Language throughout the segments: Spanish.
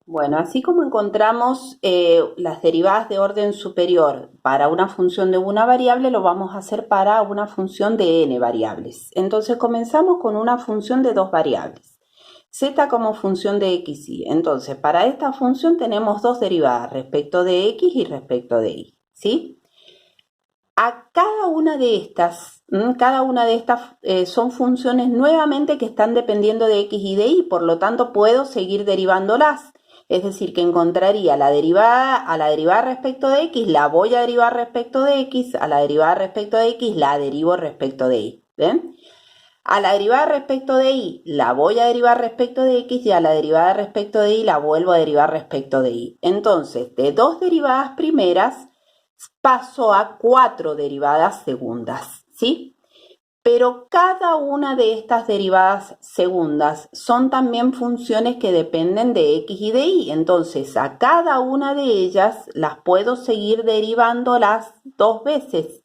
Bueno, así como encontramos las derivadas de orden superior para una función de una variable, lo vamos a hacer para una función de n variables. Entonces comenzamos con una función de dos variables, z como función de x, y. Entonces, para esta función tenemos dos derivadas respecto de x y respecto de y, ¿sí? A cada una de estas son funciones nuevamente que están dependiendo de x y de y, por lo tanto puedo seguir derivándolas. Es decir, que encontraría la derivada a la derivada respecto de x, la voy a derivar respecto de x, a la derivada respecto de x, la derivo respecto de y. ¿Ven? A la derivada respecto de y la voy a derivar respecto de x y a la derivada respecto de y la vuelvo a derivar respecto de y. Entonces, de dos derivadas primeras paso a cuatro derivadas segundas, ¿sí? Pero cada una de estas derivadas segundas son también funciones que dependen de x y de y. Entonces, a cada una de ellas las puedo seguir derivándolas dos veces,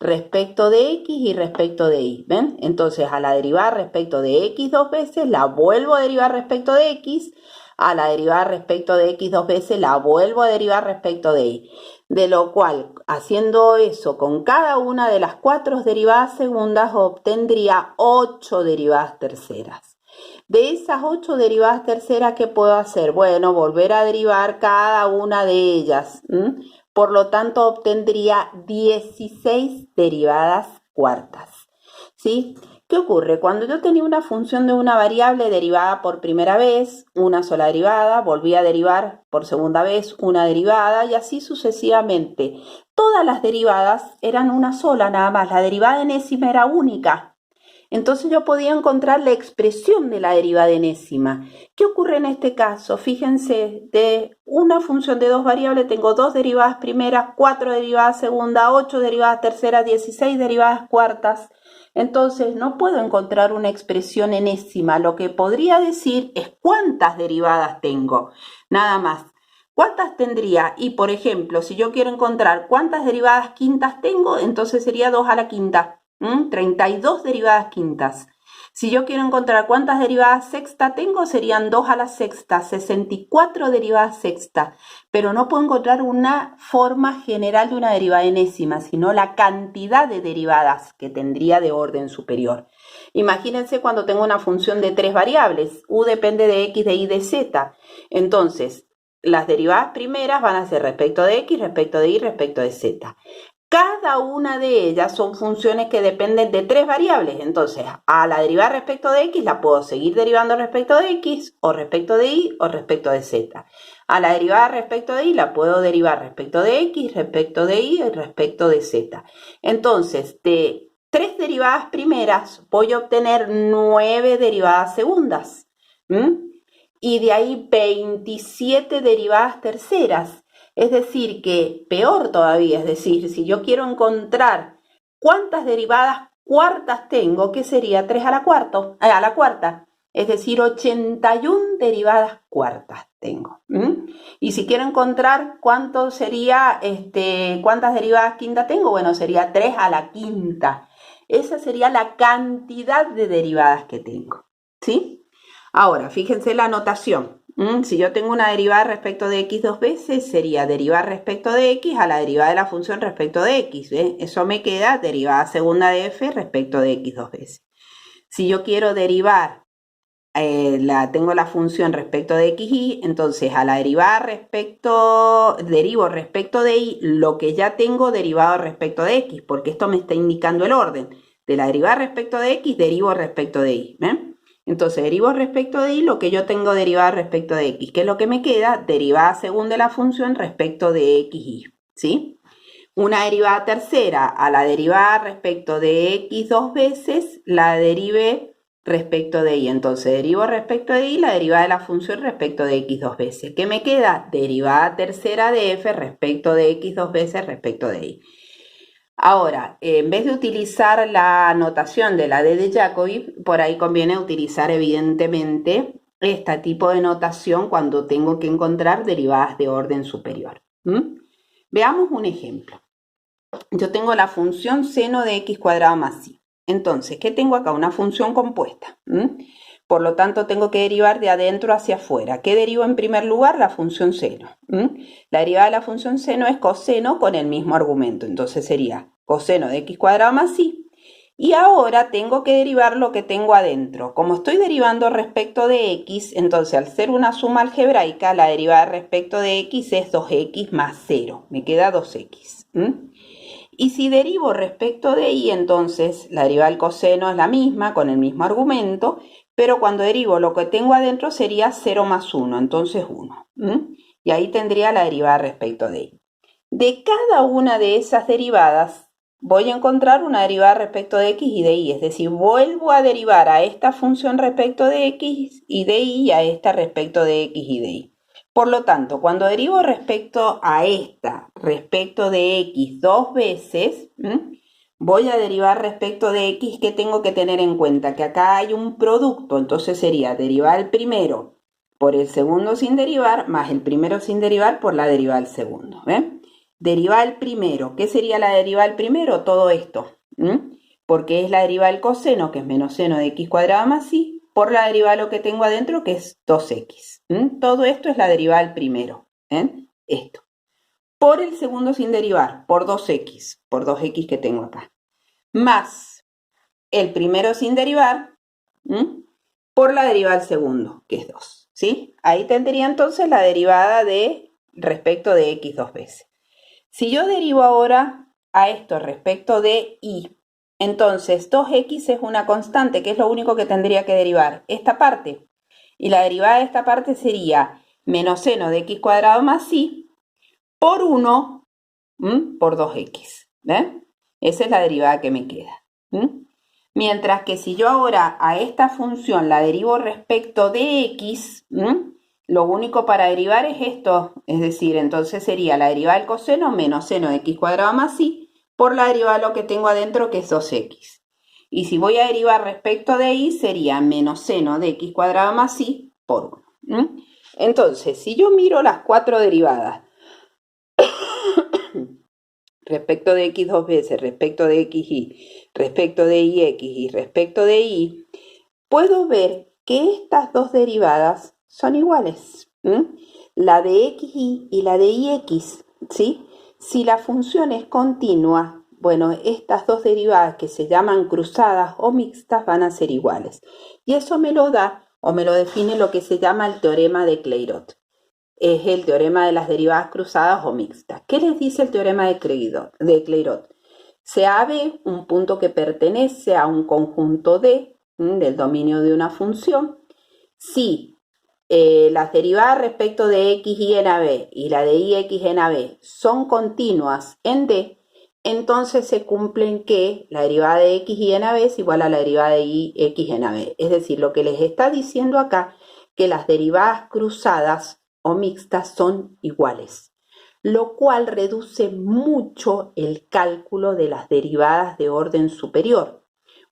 respecto de x y respecto de y. ¿Ven? Entonces, a la derivada respecto de x dos veces la vuelvo a derivar respecto de x. A la derivada respecto de x dos veces la vuelvo a derivar respecto de y. De lo cual, haciendo eso con cada una de las cuatro derivadas segundas, obtendría 8 derivadas terceras. De esas 8 derivadas terceras, ¿qué puedo hacer? Bueno, volver a derivar cada una de ellas. Por lo tanto, obtendría 16 derivadas cuartas. ¿Sí? ¿Qué ocurre? Cuando yo tenía una función de una variable derivada por primera vez, una sola derivada, volví a derivar por segunda vez una derivada y así sucesivamente. Todas las derivadas eran una sola nada más, la derivada enésima era única. Entonces yo podía encontrar la expresión de la derivada enésima. ¿Qué ocurre en este caso? Fíjense, de una función de dos variables tengo dos derivadas primeras, cuatro derivadas segundas, 8 derivadas terceras, 16 derivadas cuartas. Entonces no puedo encontrar una expresión enésima. Lo que podría decir es cuántas derivadas tengo, nada más. ¿Cuántas tendría? Y por ejemplo, si yo quiero encontrar cuántas derivadas quintas tengo, entonces sería 2 a la quinta. 32 derivadas quintas. Si yo quiero encontrar cuántas derivadas sexta tengo, serían 2 a la sexta, 64 derivadas sexta. Pero no puedo encontrar una forma general de una derivada enésima, sino la cantidad de derivadas que tendría de orden superior. Imagínense cuando tengo una función de tres variables, u depende de x, de y, de z. Entonces, las derivadas primeras van a ser respecto de x, respecto de y, respecto de z. Cada una de ellas son funciones que dependen de tres variables. Entonces, a la derivada respecto de x la puedo seguir derivando respecto de x, o respecto de y, o respecto de z. A la derivada respecto de y la puedo derivar respecto de x, respecto de y, y respecto de z. Entonces, de tres derivadas primeras voy a obtener 9 derivadas segundas. Y de ahí 27 derivadas terceras. Es decir, que peor todavía, es decir, si yo quiero encontrar cuántas derivadas cuartas tengo, ¿qué sería? 3 a la cuarta, es decir, 81 derivadas cuartas tengo. Y si quiero encontrar cuánto sería, cuántas derivadas quintas tengo, bueno, sería 3 a la quinta. Esa sería la cantidad de derivadas que tengo, ¿sí? Ahora, fíjense la notación. Si yo tengo una derivada respecto de x dos veces, sería derivar respecto de x a la derivada de la función respecto de x. Eso me queda derivada segunda de f respecto de x dos veces. Si yo quiero derivar, tengo la función respecto de x y, entonces a la derivada derivo respecto de y lo que ya tengo derivado respecto de x, porque esto me está indicando el orden. De la derivada respecto de x, derivo respecto de y. ¿Ven? Entonces derivo respecto de y lo que yo tengo derivada respecto de x, que es lo que me queda, derivada según de la función respecto de x y, ¿sí? Una derivada tercera a la derivada respecto de x dos veces, la derivé respecto de y. Entonces derivo respecto de y la derivada de la función respecto de x dos veces. ¿Qué me queda? Derivada tercera de f respecto de x dos veces respecto de y. Ahora, en vez de utilizar la notación de la D de Jacobi, por ahí conviene utilizar evidentemente este tipo de notación cuando tengo que encontrar derivadas de orden superior. Veamos un ejemplo. Yo tengo la función seno de x cuadrado más y. Entonces, ¿qué tengo acá? Una función compuesta. Por lo tanto, tengo que derivar de adentro hacia afuera. ¿Qué derivo en primer lugar? La función seno. La derivada de la función seno es coseno con el mismo argumento. Entonces sería coseno de x cuadrado más y. Y ahora tengo que derivar lo que tengo adentro. Como estoy derivando respecto de x, entonces al ser una suma algebraica, la derivada respecto de x es 2x más 0. Me queda 2x. Y si derivo respecto de y, entonces la derivada del coseno es la misma, con el mismo argumento, pero cuando derivo lo que tengo adentro sería 0 más 1, entonces 1. Y ahí tendría la derivada respecto de y. De cada una de esas derivadas voy a encontrar una derivada respecto de x y de y, es decir, vuelvo a derivar a esta función respecto de x y de y a esta respecto de x y de y. Por lo tanto, cuando derivo respecto a esta respecto de x dos veces, voy a derivar respecto de x, que tengo que tener en cuenta que acá hay un producto, entonces sería derivar el primero por el segundo sin derivar, más el primero sin derivar por la derivada del segundo. Derivar el primero, ¿qué sería la derivada del primero? Todo esto, porque es la derivada del coseno, que es menos seno de x cuadrado más y, por la derivada de lo que tengo adentro, que es 2x. Todo esto es la derivada del primero, esto. Por el segundo sin derivar, por 2x, por 2x que tengo acá. Más el primero sin derivar, por la derivada del segundo, que es 2. ¿Sí? Ahí tendría entonces la derivada de respecto de x dos veces. Si yo derivo ahora a esto respecto de y, entonces 2x es una constante, que es lo único que tendría que derivar, esta parte. Y la derivada de esta parte sería menos seno de x cuadrado más y por 1 por 2x. Esa es la derivada que me queda. Mientras que si yo ahora a esta función la derivo respecto de x, lo único para derivar es esto, es decir, entonces sería la derivada del coseno menos seno de x cuadrado más y por la derivada de lo que tengo adentro, que es 2x. Y si voy a derivar respecto de y, sería menos seno de x cuadrado más y por 1. Entonces, si yo miro las cuatro derivadas, respecto de x dos veces, respecto de xy, respecto de ix y respecto de y, puedo ver que estas dos derivadas son iguales. La de xy y la de ix, ¿sí? Si la función es continua, bueno, estas dos derivadas que se llaman cruzadas o mixtas van a ser iguales. Y eso me lo da o me lo define lo que se llama el teorema de Clairaut. Es el teorema de las derivadas cruzadas o mixtas. ¿Qué les dice el teorema de Clairaut? Sea B un punto que pertenece a un conjunto D del dominio de una función, si las derivadas respecto de x y en AB y la de ix en AB son continuas en D, entonces se cumplen que la derivada de x y en AB es igual a la derivada de ix en AB. Es decir, lo que les está diciendo acá, que las derivadas cruzadas o mixtas son iguales, lo cual reduce mucho el cálculo de las derivadas de orden superior,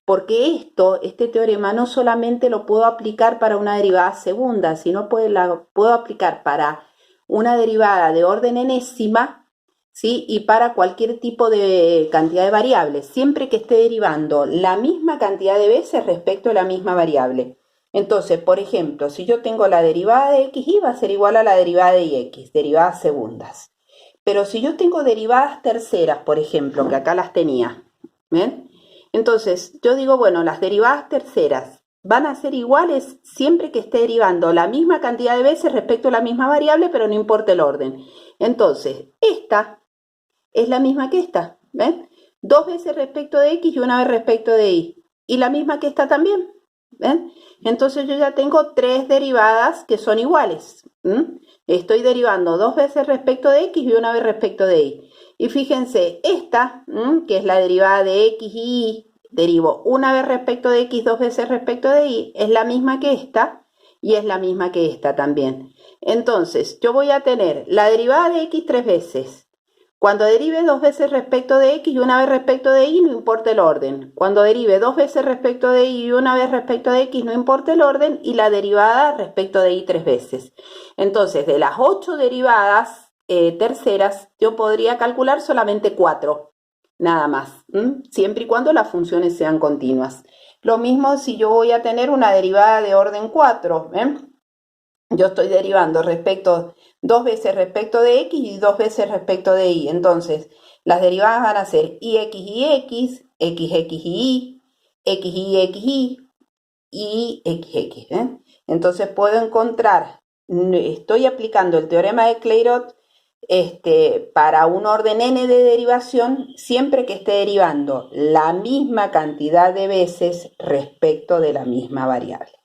porque este teorema no solamente lo puedo aplicar para una derivada segunda, sino puedo aplicar para una derivada de orden enésima, ¿sí? Y para cualquier tipo de cantidad de variables, siempre que esté derivando la misma cantidad de veces respecto a la misma variable. Entonces, por ejemplo, si yo tengo la derivada de xy, va a ser igual a la derivada de ix, derivadas segundas. Pero si yo tengo derivadas terceras, por ejemplo, que acá las tenía, ¿ven? Entonces, yo digo, bueno, las derivadas terceras van a ser iguales siempre que esté derivando la misma cantidad de veces respecto a la misma variable, pero no importa el orden. Entonces, esta es la misma que esta, ¿ven? Dos veces respecto de x y una vez respecto de y. Y la misma que esta también, ¿ven? Entonces yo ya tengo tres derivadas que son iguales. Estoy derivando dos veces respecto de x y una vez respecto de y. Y fíjense, esta, que es la derivada de x y y, derivo una vez respecto de x, dos veces respecto de y, es la misma que esta y es la misma que esta también. Entonces, yo voy a tener la derivada de x tres veces. Cuando derive dos veces respecto de x y una vez respecto de y, no importa el orden. Cuando derive dos veces respecto de y y una vez respecto de x, no importa el orden. Y la derivada respecto de y tres veces. Entonces, de las 8 derivadas terceras, yo podría calcular solamente 4, nada más. Siempre y cuando las funciones sean continuas. Lo mismo si yo voy a tener una derivada de orden 4, ¿eh? Yo estoy derivando dos veces respecto de x y dos veces respecto de y. Entonces, las derivadas van a ser ix y x, xx y y, y xx. Entonces puedo encontrar, estoy aplicando el teorema de Clairaut para un orden n de derivación siempre que esté derivando la misma cantidad de veces respecto de la misma variable.